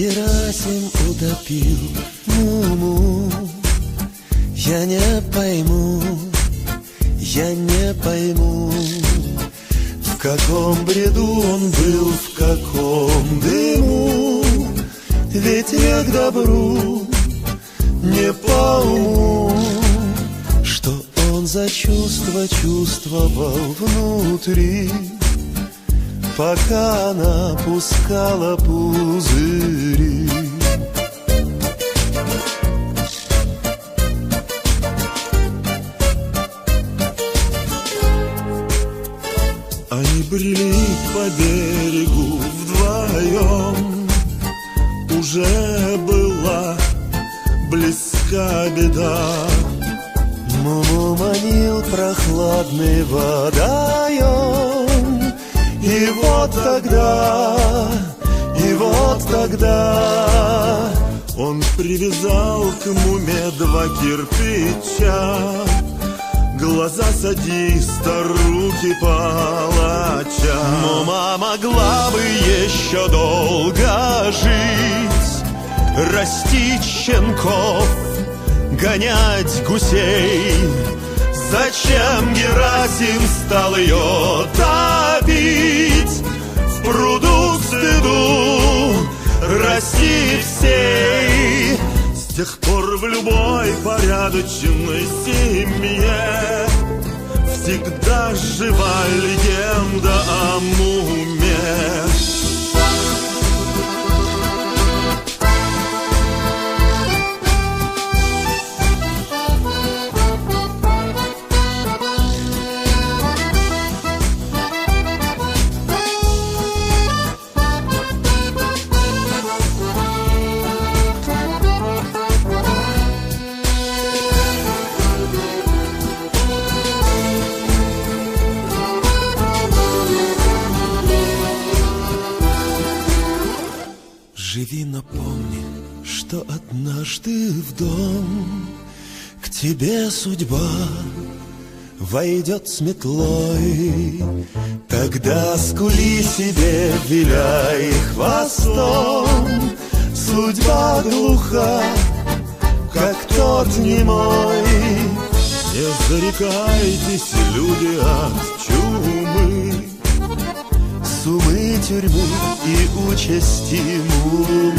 Герасим утопил Муму. Я не пойму, я не пойму, в каком бреду он был, в каком дыму. Ведь я к добру не по уму. Что он за чувство чувствовал внутри, пока она пускала пузыри. Они брели по берегу вдвоем. Уже была близка беда. Муму манил прохладный водоем. И вот тогда он привязал к Муме 2 кирпича. Глаза садиста, руки палача. Мума могла бы еще долго жить, растить щенков, гонять гусей. Зачем Герасим стал ее топить в пруду стыду России всей? С тех пор в любой порядочной семье всегда жива легенда о Муме. Живи, но помни, что однажды в дом к тебе судьба войдет с метлой. Тогда скули себе, виляй хвостом. Судьба глуха, как тот немой. Не зарекайтесь, люди, от чумы, сумы, тюрьмы и участи Мумы.